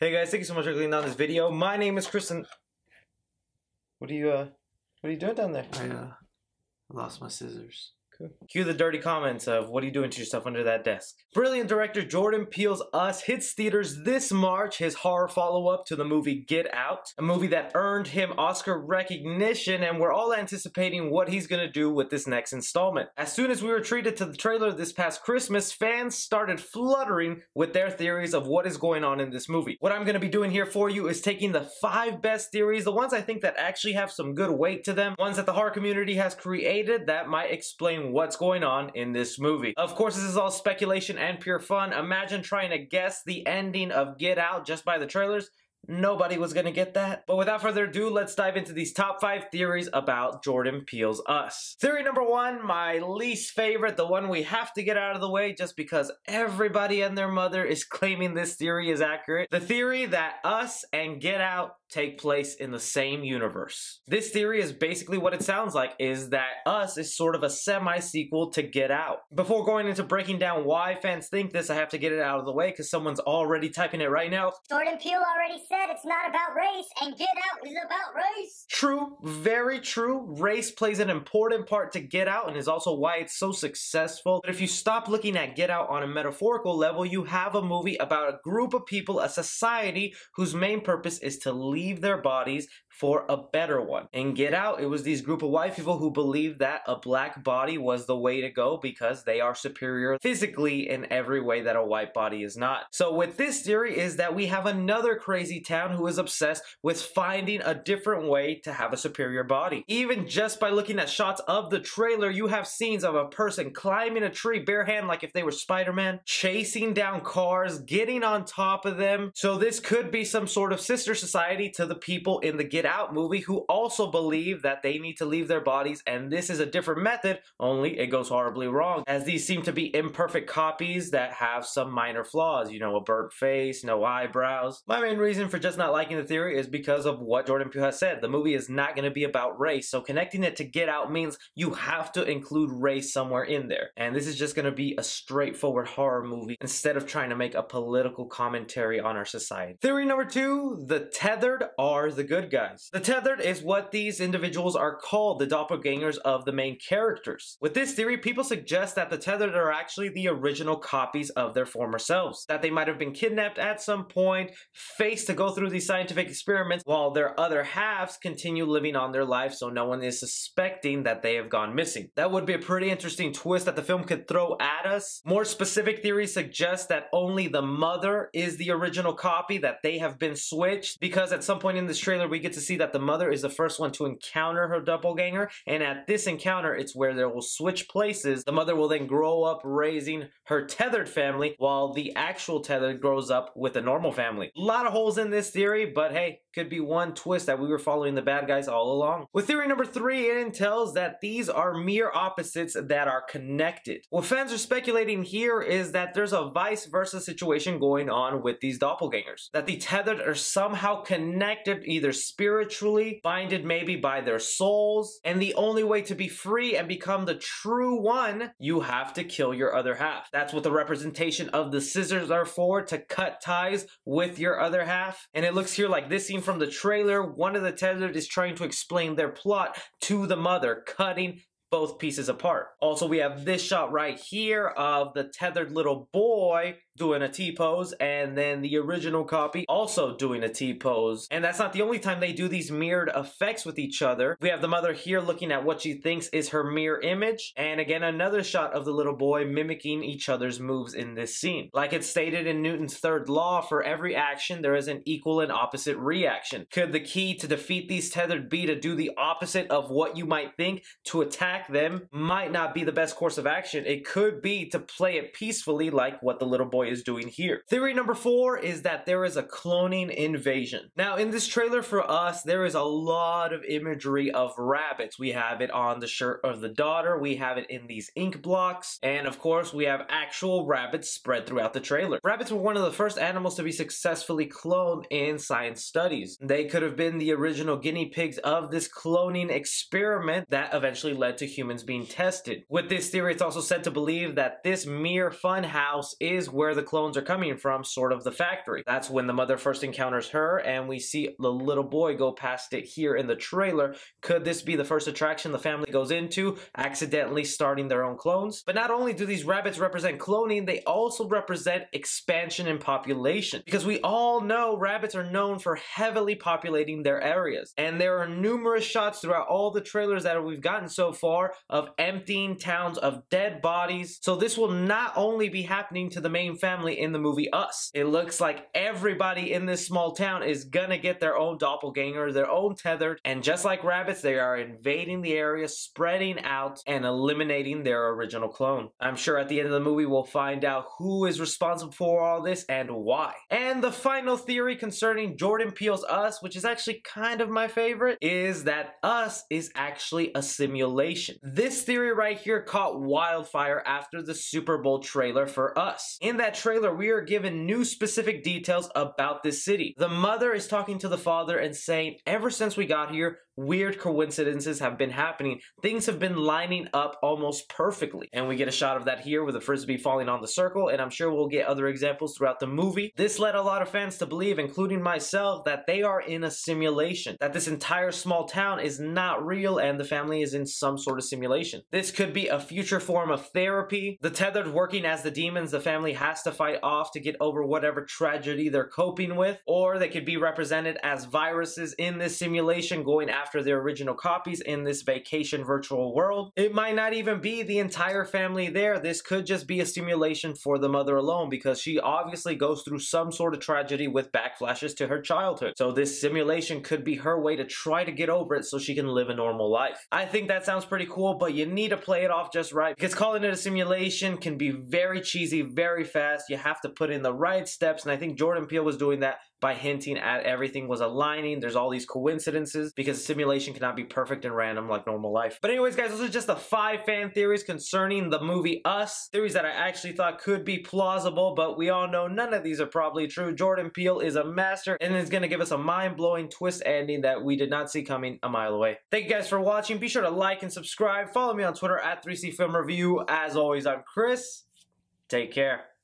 Hey guys, thank you so much for clicking on this video. My name is Chris and what are you doing down there? I lost my scissors. Cool. Cue the dirty comments of what are you doing to yourself under that desk. Brilliant director Jordan Peele's Us hits theaters this March, his horror follow-up to the movie Get Out, a movie that earned him Oscar recognition, and we're all anticipating what he's gonna do with this next installment. As soon as we were treated to the trailer this past Christmas, fans started fluttering with their theories of what is going on in this movie. What I'm gonna be doing here for you is taking the 5 best theories, the ones I think that actually have some good weight to them, ones that the horror community has created that might explain what's going on in this movie. Of course, this is all speculation and pure fun. Imagine trying to guess the ending of Get Out just by the trailers. Nobody was gonna get that. But without further ado, let's dive into these top 5 theories about Jordan Peele's Us. Theory number 1, my least favorite, the one we have to get out of the way just because everybody and their mother is claiming this theory is accurate. The theory that Us and Get Out take place in the same universe. This theory is basically what it sounds like, is that Us is sort of a semi-sequel to Get Out. Before going into breaking down why fans think this, I have to get it out of the way because someone's already typing it right now. Jordan Peele already said it's not about race, and Get Out is about race. True, very true. Race plays an important part to Get Out and is also why it's so successful. But if you stop looking at Get Out on a metaphorical level, you have a movie about a group of people, a society whose main purpose is to leave their bodies for a better one. In Get Out, it was these group of white people who believed that a black body was the way to go because they are superior physically in every way that a white body is not. So with this theory is that we have another crazy town who is obsessed with finding a different way to have a superior body. Even just by looking at shots of the trailer, you have scenes of a person climbing a tree bare hand like if they were Spider-Man, chasing down cars, getting on top of them. So this could be some sort of sister society to the people in the Get Out movie who also believe that they need to leave their bodies, and this is a different method, only it goes horribly wrong, as these seem to be imperfect copies that have some minor flaws, you know, a burnt face, no eyebrows. My main reason for just not liking the theory is because of what Jordan Peele has said. The movie is not going to be about race, so connecting it to Get Out means you have to include race somewhere in there, and this is just going to be a straightforward horror movie instead of trying to make a political commentary on our society. Theory number 2, the Tethered are the good guys. The Tethered is what these individuals are called, the doppelgängers of the main characters. With this theory, people suggest that the Tethered are actually the original copies of their former selves, that they might have been kidnapped at some point, faced to go through these scientific experiments, while their other halves continue living on their life so no one is suspecting that they have gone missing. That would be a pretty interesting twist that the film could throw at us. More specific theories suggest that only the mother is the original copy, that they have been switched, because at some point in this trailer we get to see that the mother is the first one to encounter her doppelganger, and at this encounter it's where they will switch places. The mother will then grow up raising her tethered family while the actual tethered grows up with a normal family. A lot of holes in this theory, but hey, could be one twist that we were following the bad guys all along. With theory number 3, it entails that these are mere opposites that are connected. What fans are speculating here is that there's a vice versa situation going on with these doppelgangers, that the tethered are somehow connected either spiritually, binded maybe by their souls, and the only way to be free and become the true one, you have to kill your other half. That's what the representation of the scissors are for, to cut ties with your other half. And it looks here like this scene from the trailer, one of the tethered is trying to explain their plot to the mother, cutting both pieces apart. Also, we have this shot right here of the tethered little boy doing a T-pose, and then the original copy also doing a T-pose. And that's not the only time they do these mirrored effects with each other. We have the mother here looking at what she thinks is her mirror image, and again another shot of the little boy mimicking each other's moves in this scene. Like it's stated in Newton's third law, for every action there is an equal and opposite reaction. Could the key to defeat these tethered be to do the opposite of what you might think? To attack them might not be the best course of action. It could be to play it peacefully like what the little boy is doing here. Theory number 4 is that there is a cloning invasion. Now in this trailer for Us, there is a lot of imagery of rabbits. We have it on the shirt of the daughter, we have it in these ink blocks, and of course we have actual rabbits spread throughout the trailer. Rabbits were one of the first animals to be successfully cloned in science studies. They could have been the original guinea pigs of this cloning experiment that eventually led to humans being tested. With this theory, it's also said to believe that this mere fun house is where the the clones are coming from, sort of the factory. That's when the mother first encounters her, and we see the little boy go past it here in the trailer. Could this be the first attraction the family goes into, accidentally starting their own clones? But not only do these rabbits represent cloning, they also represent expansion in population. Because we all know rabbits are known for heavily populating their areas. And there are numerous shots throughout all the trailers that we've gotten so far of emptying towns of dead bodies. So this will not only be happening to the main family in the movie Us. It looks like everybody in this small town is gonna get their own doppelganger, their own tethered, and just like rabbits, they are invading the area, spreading out, and eliminating their original clone. I'm sure at the end of the movie we'll find out who is responsible for all this and why. And the final theory concerning Jordan Peele's Us, which is actually kind of my favorite, is that Us is actually a simulation. This theory right here caught wildfire after the Super Bowl trailer for Us. In that trailer, we are given new specific details about this city. The mother is talking to the father and saying, ever since we got here, weird coincidences have been happening. Things have been lining up almost perfectly. And we get a shot of that here with the frisbee falling on the circle, and I'm sure we'll get other examples throughout the movie. This led a lot of fans to believe, including myself, that they are in a simulation, that this entire small town is not real and the family is in some sort of simulation. This could be a future form of therapy, the tethered working as the demons the family has to fight off to get over whatever tragedy they're coping with, or they could be represented as viruses in this simulation going after their original copies in this vacation virtual world. It might not even be the entire family there. This could just be a simulation for the mother alone, because she obviously goes through some sort of tragedy with backflashes to her childhood. So this simulation could be her way to try to get over it so she can live a normal life. I think that sounds pretty cool, but you need to play it off just right, because calling it a simulation can be very cheesy, very fast. You have to put in the right steps, and I think Jordan Peele was doing that by hinting at everything was aligning. There's all these coincidences, because a simulation cannot be perfect and random like normal life. But anyways, guys, those are just the 5 fan theories concerning the movie Us. Theories that I actually thought could be plausible, but we all know none of these are probably true. Jordan Peele is a master and is going to give us a mind-blowing twist ending that we did not see coming a mile away. Thank you guys for watching. Be sure to like and subscribe. Follow me on Twitter at 3C Film Review. As always, I'm Chris. Take care.